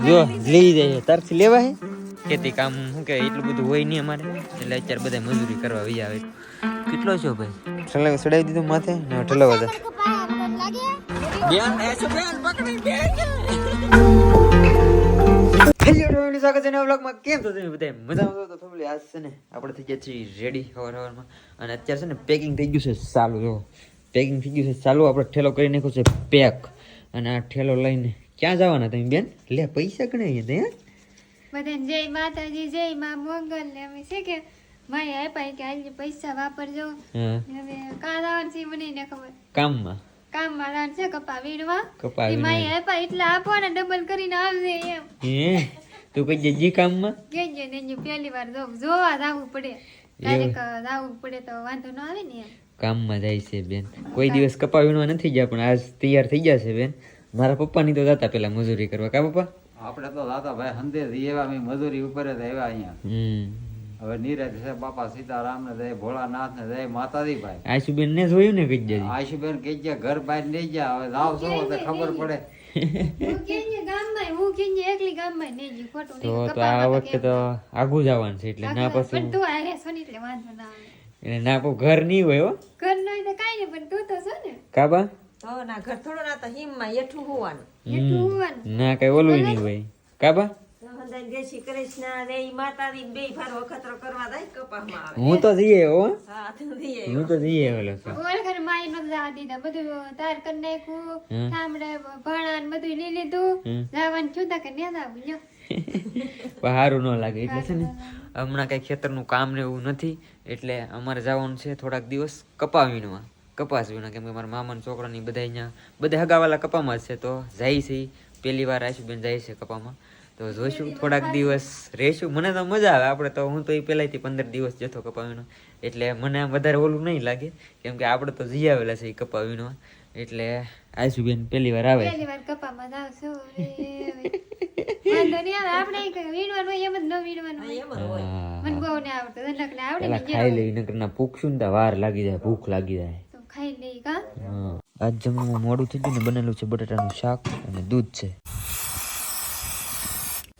જો લઈ જાય તારથી લેવા હે ખેતી કામ શું કે એટલું બધું હોય નહીં અમારે એટલે અત્યારે બધા મજૂરી કરવા વહી આવે કેટલો છો ભાઈ ઠલવા ચડાવી દીધું માથે ને ઠલવા દે બેન એસો બેન પકડી બેન હેલો સ્વાગત છે નવા વ્લોગમાં કેમ છો તમે બધા મજામાં તો ફેમિલી આજ છે ને આપણે થઈ ગયા છીએ રેડી સવારમાં અને અત્યારે છે ને પેકિંગ થઈ ગયું છે ચાલુ જો પેકિંગ થઈ ગયું છે ચાલુ આપણે ઠેલો કરી નાખ્યો છે પેક અને આ ઠેલો લઈને ક્યાં જવાના તમે બેન લે પૈસા ગણાય હે બધાને જય માતાજી જય માં મંગલ ને અમે છે કે માય આપ્યા કે આજે પૈસા વાપરજો હવે કા જવાનું છે મને ને ખબર કામમાં જવાનું છે કપા વીણવા માય આપ્યા એટલે આપો ને ડબલ કરીને આવજે એમ હે તું કઈ જજી કામમાં કેજે ને પહેલી વાર જોવા જાવું પડે ક્યારેક જાવું પડે તો વાંધો ન આવે ને એમ કામમાં જાય છે બેન કોઈ દિવસ કપા વીણવા નથી ગયા પણ આજ તૈયાર થઈ ગયા છે બેન મારા પપ્પાની તો જતા પેલા મજૂરી કરવા કા પપ્પા આપણે તો દાદા ભાઈ સંદેશ એવા મજૂરી ઉપર જ આવ્યા અહીંયા હવે નીરજ છે બાપા સીતારામ ને જય ભોળાનાથ ને જય માતાજી ભાઈ આશુબેન ને જોયું ને કઈ જજી આશુબેન કઈ ગયા ઘર બહાર નહીં ગયા હવે જાવ છો તો ખબર પડે હું કેજે ગામમાં હું કેજે એકલી ગામમાં નહીં જી ખોટું તો આ વખતે તો આગુ જવાનું છે એટલે ના પછી પણ તું આરે સોની એટલે વાંધો ના આવે એટલે ના કો ઘર નહીં હોય હો ઘર નો તો કાઈ નહીં પણ તું તો છો ને કાબા તો ના ઘર થોડો ના તો હિમમાં એઠું હોવાનું એટલું હોવાનું ના કઈ ઓલું નહીં હોય કાબા હંદાઈ જય શ્રી કૃષ્ણ રે માતાજી બે ફાર વખતરો કરવા જાય કપામાં આવે હું તો જઈએ હો હા તું દીએ હું તો જઈએ ઓલો છો ઓળખર માય નો જા દીધા બધું તાર કર નાખ્યું ઠામડે ભાણા ને બધું લઈ લીધું જવાનું છુતા કે ન્યા જાવું લ્યો સારું ન લાગે એટલે છે ને હમણાં કઈ ખેતરનું કામ ને એવું નથી એટલે અમારે જવાનું છે થોડાક દિવસ કપા વીણવા કપાસ વીણા કેમ કે મારા મામાના છોકરાની બધા અહીંયા બધા હગાવાલા કપામાં જ છે તો જાય છે પહેલી વાર આશુબેન જાય છે કપામાં તો જોઈશું થોડાક દિવસ રહીશું મને તો મજા આવે આપણે તો હું તો એ પહેલાંથી 15 દિવસ જતો કપા વીણવા એટલે મને આમ વધારે ઓલું નહીં લાગે કેમ કે આપણે તો જઈ આવેલા છે એ કપા વીણવા એટલે આશુબેન પહેલી વાર આવે પહેલી વાર કપામાં જાવ છો વાંધો નહીં આવે આપણે વીણવાનું એમ જ ન વીણવાનું મને બહુ ને આવડતું ધંધકને આવડે ને ખાઈ લઈ નકર ના ભૂખશું ને વાર લાગી જાય ભૂખ લાગી જાય તો ખાઈ લઈ કા આજ જમવામાં મોડું થઈ ગયું ને બનેલું છે બટાટાનું શાક અને દૂધ છે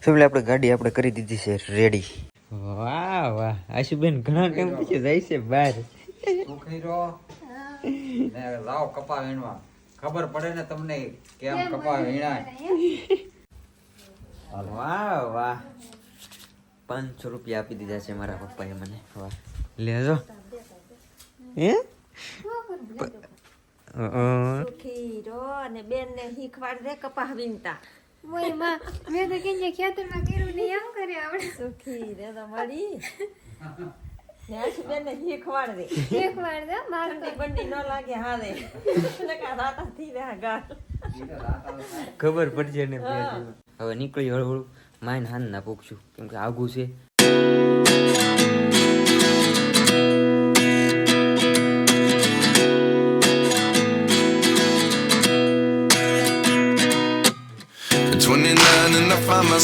ફેમિલી આપણે ગાડી આપણે કરી દીધી છે રેડી વાહ વાહ આશુબેન ઘણા ટાઈમ પછી જાય છે બહાર સુખી રહો ને લાવ કપા વીણવા ખબર પડે ને તમને કેમ કપા વીણાય વાહ વાહ 500 રૂપિયા આપી દીધા છે મારા પપ્પાએ મને વાહ લેજો હે સુખી રો અને બેન ને શીખવાડ દે કપા વીણતા ઓય માં મેં તો કેજે ખેતરમાં કર્યું નહીં એમ કરે આવડે સુખી રે તો મળી ને બેન ને શીખવાડ દે એક વાર દે માર તો બંડી ન લાગે હા દે નકા રાતા થી રહે ગાલ ખબર પડશે ને હવે નીકળી હળવું માઇન હાન ના પૂછું કેમ કે આગું છે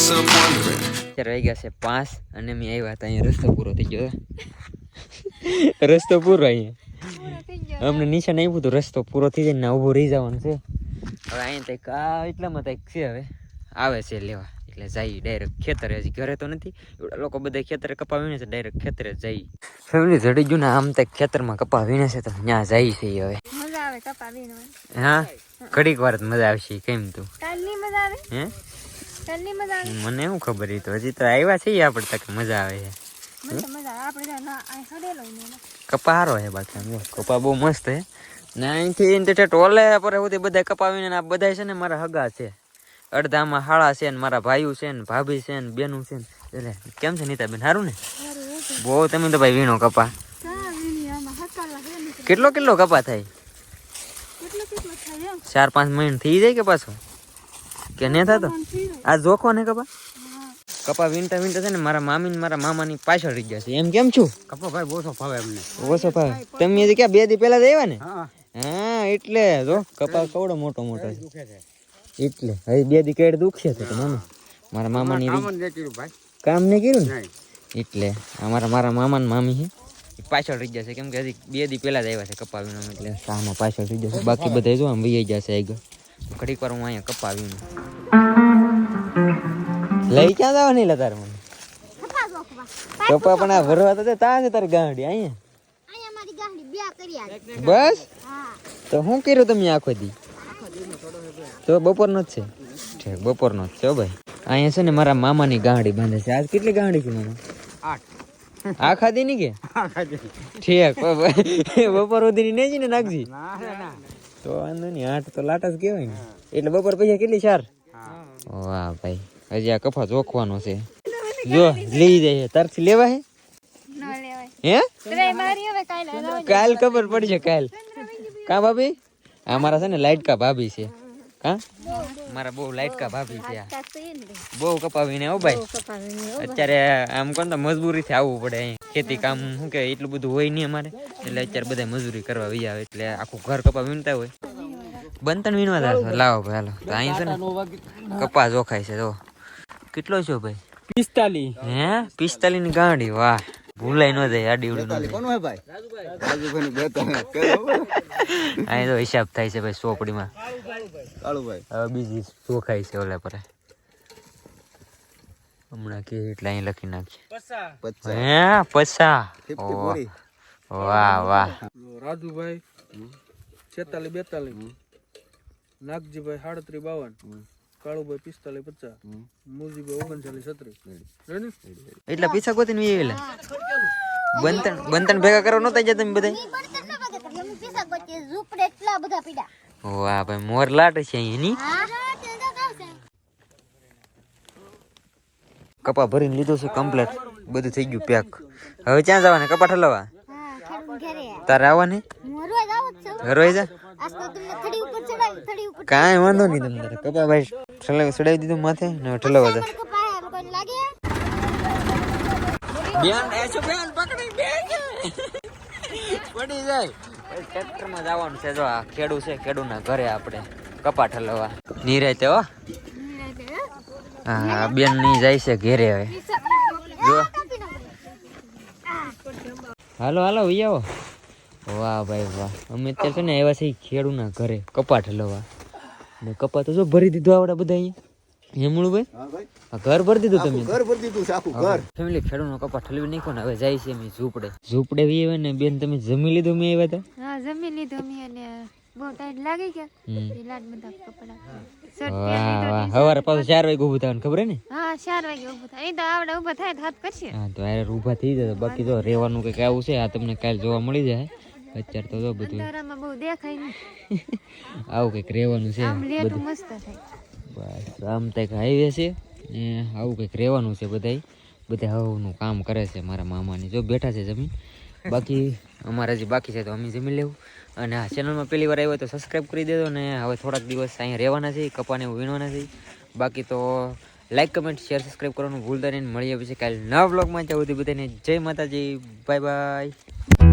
અત્યારે વાગ્યા છે 5 અને મેં આવ્યા હતા અહીંયા રસ્તો પૂરો થઈ ગયો રસ્તો પૂરો અહીંયા અમને નિશાન આવ્યું તો રસ્તો પૂરો થઈ જાય ને ઉભો રહી જવાનું છે હવે અહીંયા એટલામાં તક છે હવે આવે છે લેવા એટલે જાય ડાયરેક્ટ ખેતરે હજી ઘરે તો નથી એવડા લોકો બધા ખેતરે કપા વીણે છે ડાયરેક્ટ ખેતરે જાય ફેમિલી જડી ગયું ને આમ તક ખેતરમાં કપા વીણે છે તો ત્યાં જાય છે હવે મજા આવે કપા વીણવાની હા ઘડીક વાર જ મજા આવશે કેમ તું કાલની મજા આવે હે કાલની મજા આવે મને શું ખબર તો હજી તો આવ્યા છે આપણે તક મજા આવે છે મને તો મજા આવે આપણે ના આ સડેલો ને કપા હારો છે બાકી આમ જો કપા બહુ મસ્ત છે ને અહીંથી ટોલે પર સુધી બધા કપા વીણે આ બધા છે ને મારા હગા છે અડધામાં હાળા છે ને મારા ભાઈઓ છે ને ભાભી છે ને બેનું છે ને એટલે કેમ છે નીતાબેન સારું ને બહુ તમે તો ભાઈ વીણો કપા કેટલો કપા થાય 4-5 મહિને થઈ જાય કે પાછો કે ને થતો આ જોખો ને કપા વીણતા છે ને મારા મામી ને મારા મામાની પાછળ રહી જશે એમ કેમ છું કપા ભાઈ ઓછો ફાવે એમને ઓછો ફાવે તમે ક્યાં 2 દી પહેલા જ આવ્યા ને હા એટલે જો કપા કવડો મોટો છે એટલે હવે 2 દી કેડ દુખશે તો મારા મામાની કામ નહીં કર્યું ને એટલે મારા મામા ને મામી છે પાછળ રહી જશે કેમ કે હજી 2 દી પહેલા જ આવ્યા છે કપા વીણવા એટલે શામાં પાછળ રહી જશે બાકી બધા જો આમ વહી જશે આગળ ઘડીક વાર હું અહીંયા કપા વીણું લઈ ક્યાં જવા નહીં લે તારે મને કપા પણ આ ભરવા તો તા છે તારી ગાંડી અહીંયા બસ તો શું કર્યું તમે આખો દી તો બપોરનો જ છે ઠીક બપોરનો જ છે હો ભાઈ અહીંયા છે ને મારા મામાની ગાંડી બાંધે છે આજ કેટલી ગાંડી છે મામા 8 આખા દી ની કે ઠીક બપોર સુધી ની નહીં ને નાખજી તો વાંધો નહીં 8 તો લાટા જ કહેવાય ને એટલે બપોર પછી કેટલી 4 વાહ ભાઈ હજી આ કફા જોખવાનો છે જો લઈ જાય તારથી લેવા હે હે કાલ ખબર પડશે કાલ કા ભાભી આ મારા છે ને લાઈટ કા ભાભી છે કા મારા બહુ લાઈટ કા ભાભી છે બહુ કપાવીને હો ભાઈ અત્યારે આમ કોણ તો મજબૂરીથી આવવું પડે અહીં ખેતી કામ શું કે એટલું બધું હોય નહીં અમારે એટલે અત્યારે બધા મજૂરી કરવા વહી આવે એટલે આખું ઘર કપા વીણતા હોય બંતણ વીણવા જશો લાવો ભાઈ હાલો તો અહીં છે ને કપા જોખાય છે જો કેટલો છો ભાઈ 45 હે 45 ની ગાંડી વાહ ભૂલાઈ ન જાય આડી ઉડી ન જાય કોણ હે ભાઈ રાજુભાઈ અહીં તો હિસાબ થાય છે ભાઈ ચોપડીમાં કાળુભાઈ હવે બીજી ચોખાઈ છે ઓલા પર હમણાં કે એટલે અહીં લખી નાખીએ હે 50 વાહ વાહ રાજુભાઈ 46 42 નાગજીભાઈ 38 52 કાળુભાઈ 45 50 મુજીભાઈ 39 36 એટલા પૈસા ગોતીને વેવેલા બંતણ ભેગા કરવા નતા જતા તમે બધા વાહ ભાઈ મોર લાટ છે એની કપા ભરીને લીધો છે કમ્પ્લીટ બધું થઈ ગયું પેક હવે ક્યાં જવાના કપા ઠલવા તારે આવવાની ઘરે જા કાંઈ વાંધો નહીં તમને તારે કપા ભાઈ ચડાવી દીધું માથે ને ઠલવા દે બેન એસો બેન પકડી બેન પડી જાય ટ્રેક્ટરમાં જવાનું છે જો આ ખેડૂ છે ખેડૂના ઘરે આપણે કપા ઠલવા નિરાતે હો હા બેન ની જાય છે ઘેરે હવે જો હાલો હાલો ઉઈ આવો વાહ ભાઈ વાહ અમે અત્યારે છે ને આવ્યા છે ખેડૂના ઘરે કપા ઠલવા ને કપા તો જો ભરી દીધું આવડે બધા અહીંયા હેમળું ભાઈ ઘર ભરી દીધું તમે ઘર ભરી દીધું આખું ઘર ફેમિલી ખેડૂનો કપા ઠલવી નાખ્યો ને હવે જાય છે અમે ઝૂંપડે વી આવે ને બેન તમે જમી લીધું મેં આવ્યા હતા હા જમી લીધું મેં અને બહુ ટાઈટ લાગી ગયા લાડ બધા કપડા વાહ સવારે પાછું 4 વાગે ઊભું થવાનું ખબર હે ને હા 4 વાગે ઊભું થાય અહીં તો આવડે ઊભા થાય તો હાથ કરશે હા તો આરે ઊભા થઈ જાય બાકી તો રહેવાનું કઈક આવું છે આ તમને કાલ જોવા મળી જાય અત્યારે તો જો બધું અંધારામાં બહુ દેખાય નહીં આવું કઈક રહેવાનું છે આમ લેટું મસ્ત થાય બસ આમ તો એક હાઈવે છે ને આવું કંઈક રહેવાનું છે બધા હવનું કામ કરે છે મારા મામાની જો બેઠા છે જમીન બાકી અમારે હજી બાકી છે તો અમે જમી લેવું અને આ ચેનલમાં પહેલી વાર આવ્યો તો સબસ્ક્રાઈબ કરી દેજો ને હવે થોડાક દિવસ અહીંયા રહેવાના છે કપાને એવું વીણવાના છે બાકી તો લાઈક કમેન્ટ શેર સબસ્ક્રાઈબ કરવાનું ભૂલતા નહીં મળીએ પછી કાલે નવા વ્લોગમાં ત્યાં સુધી બધાને જય માતાજી બાય બાય